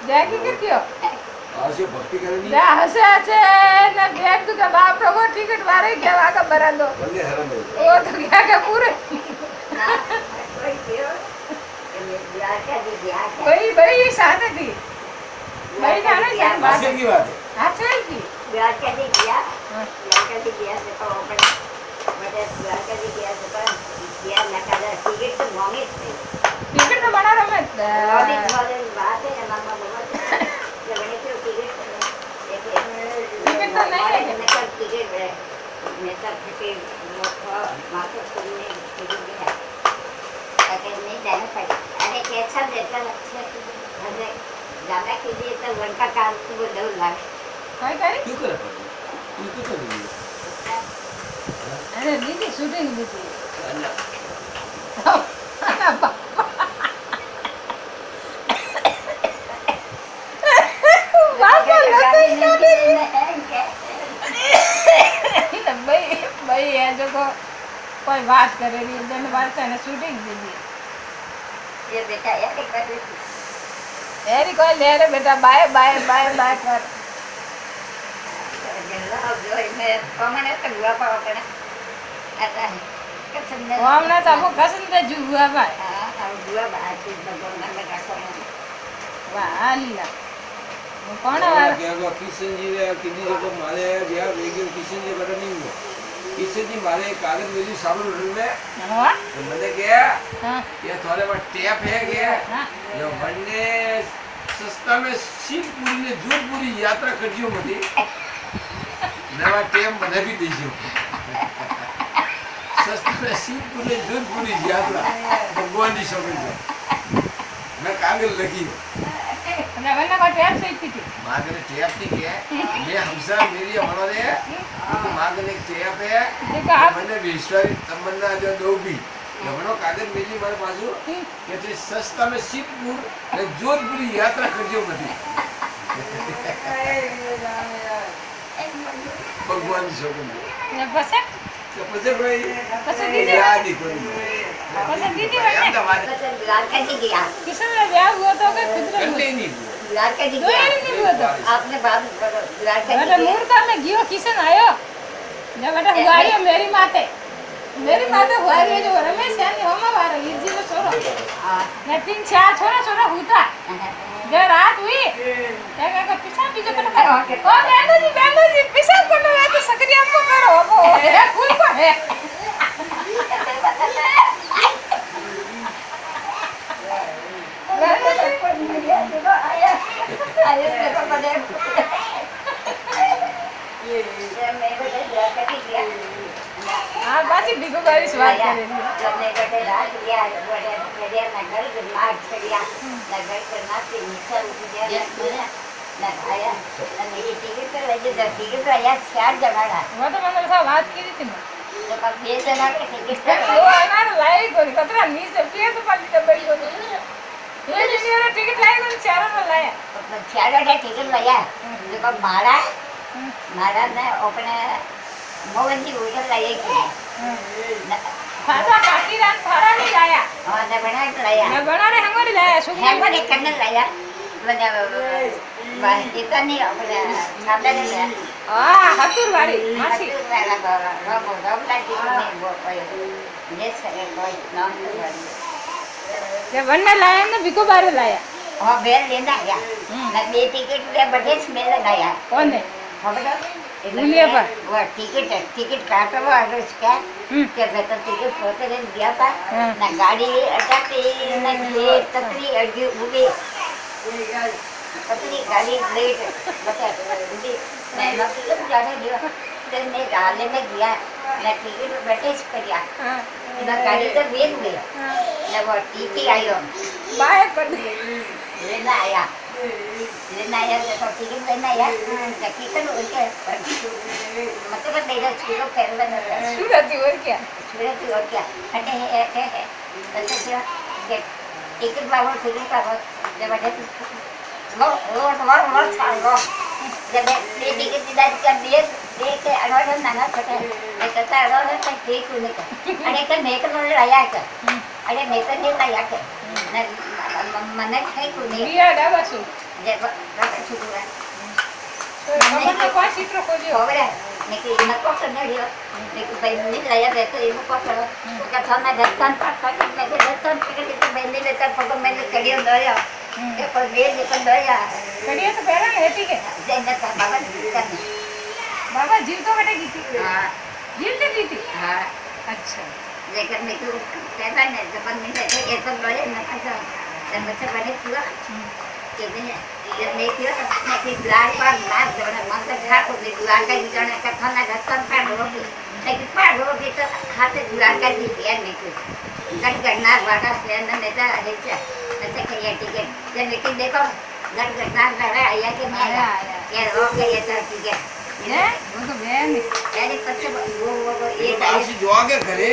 જાગી કે કયો આશે ભક્તિ કરેલી જા હસે હસે ને બેગ તો કે બાપ રો ટિકિટ વારે કે વાકા બરાદો ભલે હરામ ઓ તો કે પૂરે ભાई साथ थी भाई जाने क्या बात आशे की बात है अच्छा है की દ્વારકા થી ગયા તો પણ બધા દ્વારકા થી ગયા તો પણ ગયા નકાદા ટિકિટ તો મોંઘી જ થઈ टिकट तो बना रहा मैं મોંઘી વાત છે મામા બાબા કે મને તો ટિકિટ टिकट तो नहीं है નકર ટિકિટ નેતા કે માથે કરીને ટિકિટ ગયા ताकि नहीं जाना पड़े अरे कैसा देता अच्छा हमें ज़्यादा कीजिए तो उनका काम को दौड़ लागे काय करे क्यों करे तू क्यों कर रही अरे दीदी शूटिंग दीदी है भाई है जो को कोई बात करे रही जन बात है ना शूटिंग दीदी ये बेटा ये कर रही एरी कोई ले रे बेटा बाय बाय बाय बाय कर जल्ला जो मैं कमने तो हुआ पाओ करना आता है कसम ने वो हमने तो आपको कसम दे जुआ भाई हां अब हुआ बात है भगवान ने रखा है वाह अल्लाह वो कौन है वाला क्या को किशन जी रे किन्नी जो को मारे गया वेगे किशन जी बड़ा नहीं हुआ किशन जी मारे कागज मेरी साबुन ढूंढ में हां तो मैंने क्या हां ये थोड़े पर टेप है क्या हां जो बनने सस्ता में शिवपुरी ने जोधपुरी यात्रा करजियो मती नवा टेप મને भी दीजियो सस्ता में शिवपुरी ने जोधपुरी यात्रा भगवान की शोभा मैं कागज लगी અને વના કો ટેપ સહી थी मागने टेप नहीं किया मैं हमसा मेरी हमारे तो मागने टेप है देखो आप मैंने विश्वास तमन्ना जो दो भी हमनो कागज मेली मारे बाजू કે છે સસ્તા में शिवपुर ने जोधपुरी यात्रा करजो मती भगवान की शोभा ને પછી तो પછી भाई दीदी याद ही कोई પછી दीदी अहमदाबाद तो द्वारका जी गया किशन में ब्याह हुआ तो के खुद रे करते नहीं द्वारका जी दो गया ही नहीं हुआ तो आपने बात द्वारका जी बेटा गया मुहूर्त में गियो किशन आयो जब बेटा हुआरी है मेरी माते हुआरी है जो रमेश है नहीं होमा बार इजी में छोरो हां ने 3-4 छोरा हुता जब रात हुई क्या का पीछा पीछे कर ओ बेनो जी पीछा करने है तो सकरिया को करो वो है फूल को है हां बाकी बिगो बारिश बात करे हमने बड़े रात गया बड़े बड़े नगर के मार छड़िया नगर के नाते नीचे उठ गया ना आया मेरी टिकट कर वजह से टिकट आया 4 जमाना वो तो मैंने ऐसा बात की थी ना तो कब 2 जना के टिकट वो अनार लाई को कतरा नीचे पिए तो पाली दबई को ये जिन्होंने टिकट लाई को चारों में लाया तो 4 का टिकट लाया तो कब मारा ने अपने मोहन जी उधर लाए की खासा काकी रात थारा नहीं लाया हां ने बना के लाया मैं बना रे हमारी लाया सुख है बने करने लाया बने बात इतना नहीं अपने छापे ने लाया हां हतुर वाली मासी वाला बाबा डबला टिकट नहीं वो कोई ये सके कोई नाम तो वाली जब वन्ना लाया ना बिको बारे लाया हां बेल लेना गया ना बे टिकट ले बढ़े स्मेल लगाया कौन है खबर भूलिए पर वो टिकट काटो वो अगर उसका क्या कहता टिकट फोटो ले दिया था ना गाड़ी अटकी ना ये तकरी अड़गी उड़ी तकरी गाड़ी लेट बता उड़ी मैं मतलब जाने दिया तो मैं गाले में गया ना टिकट बैठे करिया ना गाड़ी तो बेच गई ना वो टीटी आयो बाहर कर दे लेना आया तो टिकट लेना आया टिकट उनके मतलब मेरा छुरो फैमिली में सूरत और क्या सूरत और क्या हटे है ऐसे क्या टिकट बाबू टिकट बाबू जब बड़े वो सांगो जब ये टिकट दिला का दे के अनोर नाना फटे ये कहता अनोर से ठीक होने अरे कर मैं को लाया का अरे मैं तो नहीं लाया के मने खाई को नहीं बिया डाबा सु જે બાપા છોકરા ખબર તો કોઈ ચિત્ર ખોલ્યો ખબર ને કે એમાં પકડ નડ્યો ને કે ભાઈ મને લયા બે તો એમાં પકડો કે થાના ધરતાન પાક ને કે ધરતાન પકડી તો ભાઈ ને લેતા પકડ મેં કડિયો દોયા કે પણ બે જે પણ દોયા કડીએ તો પહેલા ને હેતી કે જઈને બાબા દીકરાને બાબા જીવ તો કટે ગીતી હા જીવતી ગીતી હા અચ્છા જે કરને તું કહેતા ને જપન મિલે છે એ તો દોયા ને પાછા તમે બચ્ચા બને પૂરા કે ये नहीं किया ना कि द्वार पर मार जरा मंत्र ठाकुर ने द्वार का जने कथना रतन पर रोगी लेकिन पर रोगी तो हाथे द्वार का जी दिया नहीं कुछ गण गणना वाला से न नेता है से अच्छा के ये ठीक है जब लेकिन देखो गण गणना लड़ा आया कि मैं आया। ये रोग ये तो ठीक है હે હું તો બેન यानी पछे वो ये પાછી જોવા કે ઘરે